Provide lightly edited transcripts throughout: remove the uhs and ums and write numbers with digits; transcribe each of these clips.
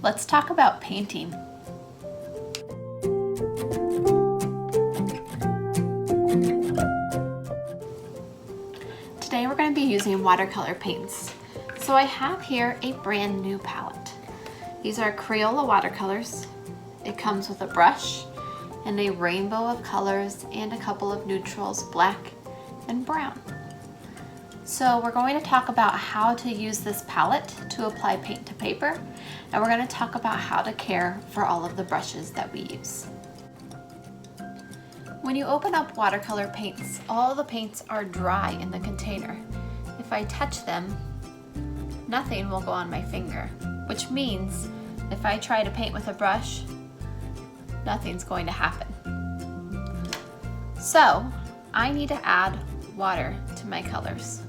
Let's talk about painting. Today we're going to be using watercolor paints. So I have here a brand new palette. These are Crayola watercolors. It comes with a brush and a rainbow of colors and a couple of neutrals, black and brown. So we're going to talk about how to use this palette to apply paint to paper, and we're going to talk about how to care for all of the brushes that we use. When you open up watercolor paints, all the paints are dry in the container. If I touch them, nothing will go on my finger, which means if I try to paint with a brush, nothing's going to happen. So I need to add water to my colors.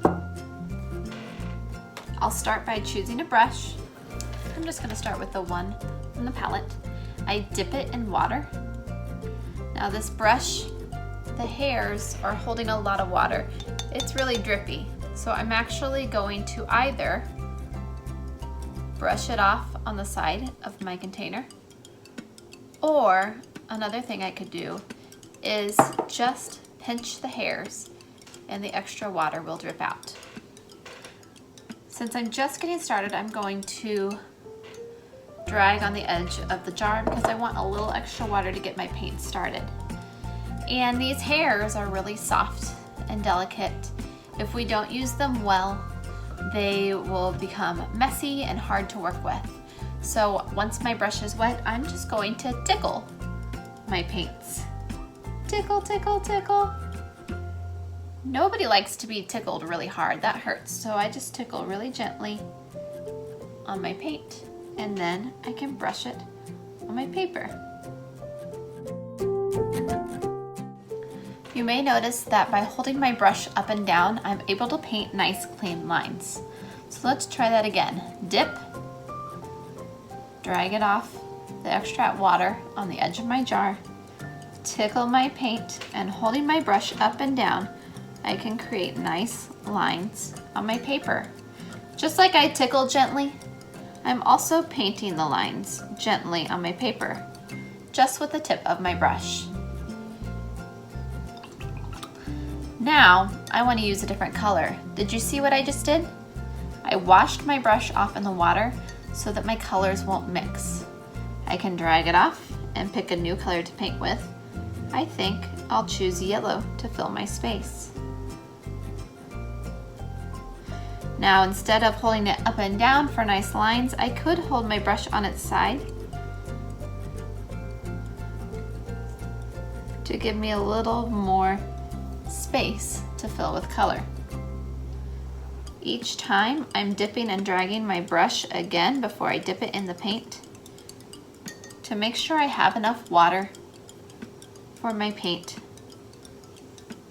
I'll start by choosing a brush. I'm just going to start with the one from the palette. I dip it in water. Now this brush, the hairs are holding a lot of water. It's really drippy, so I'm actually going to either brush it off on the side of my container, or another thing I could do is just pinch the hairs and the extra water will drip out. Since I'm just getting started, I'm going to drag on the edge of the jar because I want a little extra water to get my paint started. And these hairs are really soft and delicate. If we don't use them well, they will become messy and hard to work with. So once my brush is wet, I'm just going to tickle my paints. Tickle, tickle, tickle. Nobody likes to be tickled really hard, that hurts. So I just tickle really gently on my paint, and then I can brush it on my paper. You may notice that by holding my brush up and down, I'm able to paint nice clean lines. So let's try that again. Dip, drag it off the extra water on the edge of my jar, tickle my paint, and holding my brush up and down, I can create nice lines on my paper. Just like I tickle gently, I'm also painting the lines gently on my paper, just with the tip of my brush. Now, I want to use a different color. Did you see what I just did? I washed my brush off in the water so that my colors won't mix. I can drag it off and pick a new color to paint with. I think I'll choose yellow to fill my space. Now, instead of holding it up and down for nice lines, I could hold my brush on its side to give me a little more space to fill with color. Each time I'm dipping and dragging my brush again before I dip it in the paint to make sure I have enough water for my paint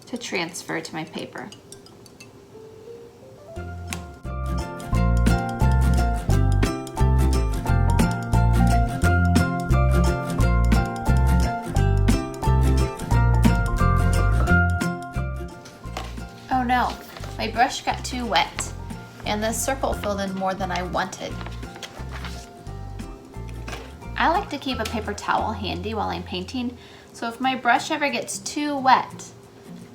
to transfer to my paper. Oh no, my brush got too wet and the circle filled in more than I wanted. I like to keep a paper towel handy while I'm painting, so if my brush ever gets too wet,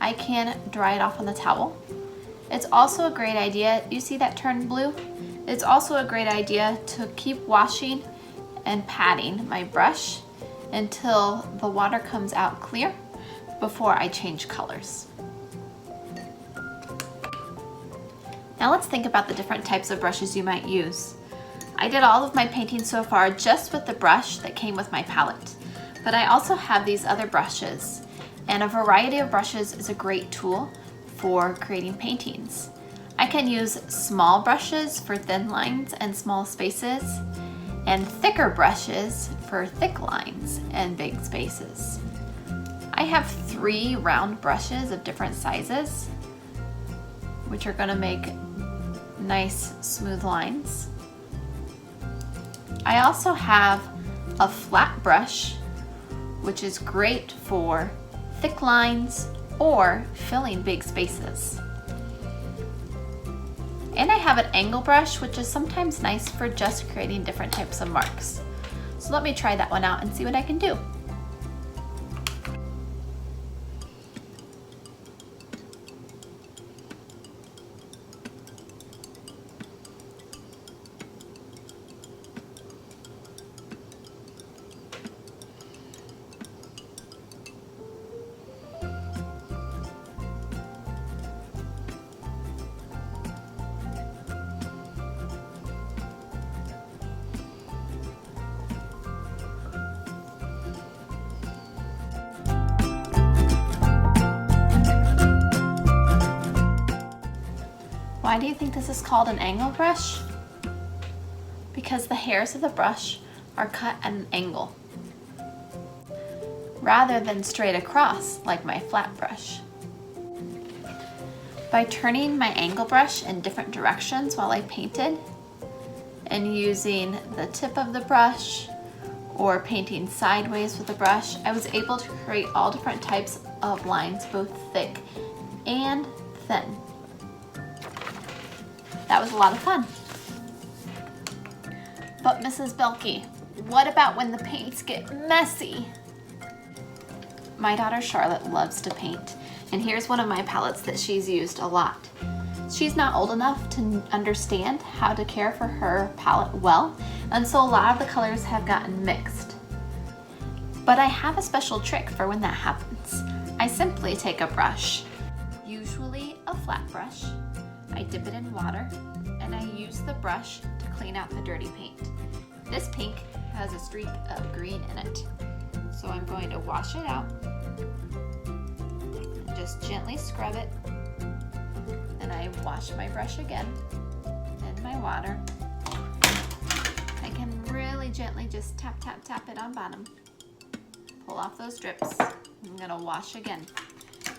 I can dry it off on the towel. It's also a great idea, you see that turned blue? It's also a great idea to keep washing and patting my brush until the water comes out clear before I change colors. Now let's think about the different types of brushes you might use. I did all of my painting so far just with the brush that came with my palette, but I also have these other brushes, and a variety of brushes is a great tool for creating paintings. I can use small brushes for thin lines and small spaces, and thicker brushes for thick lines and big spaces. I have 3 round brushes of different sizes, which are going to make nice smooth lines. I also have a flat brush, which is great for thick lines or filling big spaces. And I have an angle brush, which is sometimes nice for just creating different types of marks. So let me try that one out and see what I can do. Why do you think this is called an angle brush? Because the hairs of the brush are cut at an angle, rather than straight across like my flat brush. By turning my angle brush in different directions while I painted, and using the tip of the brush or painting sideways with the brush, I was able to create all different types of lines, both thick and thin. That was a lot of fun. But Mrs. Belke, what about when the paints get messy? My daughter Charlotte loves to paint, and here's one of my palettes that she's used a lot. She's not old enough to understand how to care for her palette well, and so a lot of the colors have gotten mixed. But I have a special trick for when that happens. I simply take a brush, usually a flat brush, I dip it in water, and I use the brush to clean out the dirty paint. This pink has a streak of green in it, so I'm going to wash it out and just gently scrub it. Then I wash my brush again in my water. I can really gently just tap, tap, tap it on bottom. Pull off those drips. I'm gonna wash again.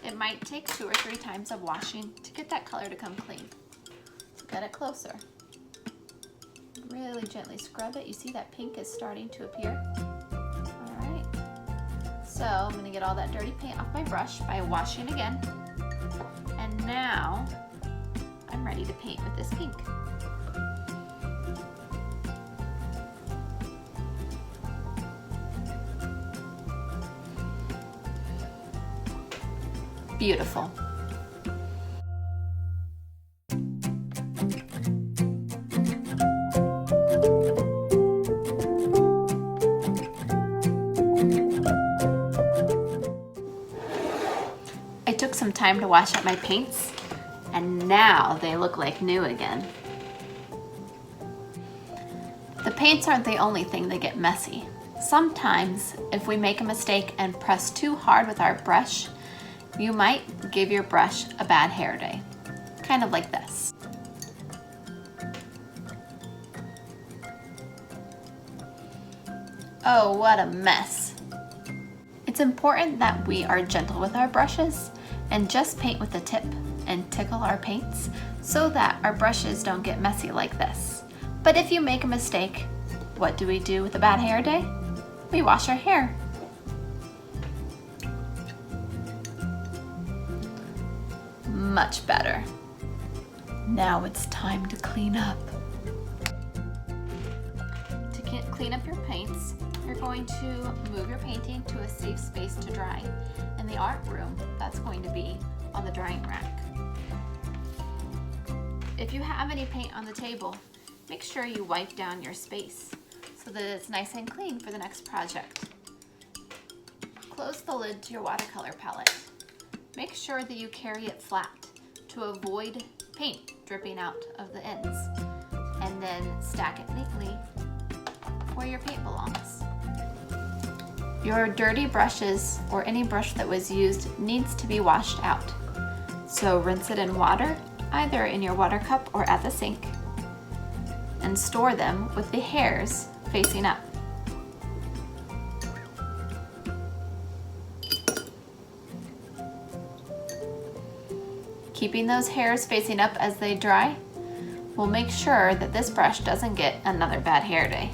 It might take 2 or 3 times of washing to get that color to come clean. So get it closer. Really gently scrub it. You see that pink is starting to appear? All right. So I'm gonna get all that dirty paint off my brush by washing again. And now I'm ready to paint with this pink. Beautiful. I took some time to wash up my paints, and now they look like new again. The paints aren't the only thing that get messy. Sometimes, if we make a mistake and press too hard with our brush, you might give your brush a bad hair day, kind of like this. Oh, what a mess. It's important that we are gentle with our brushes and just paint with the tip and tickle our paints so that our brushes don't get messy like this. But if you make a mistake, what do we do with a bad hair day? We wash our hair. Much better. Now it's time to clean up. To clean up your paints, you're going to move your painting to a safe space to dry. In the art room, that's going to be on the drying rack. If you have any paint on the table, make sure you wipe down your space so that it's nice and clean for the next project. Close the lid to your watercolor palette. Make sure that you carry it flat to avoid paint dripping out of the ends, and then stack it neatly where your paint belongs. Your dirty brushes or any brush that was used needs to be washed out. So rinse it in water, either in your water cup or at the sink, and store them with the hairs facing up. Keeping those hairs facing up as they dry will make sure that this brush doesn't get another bad hair day.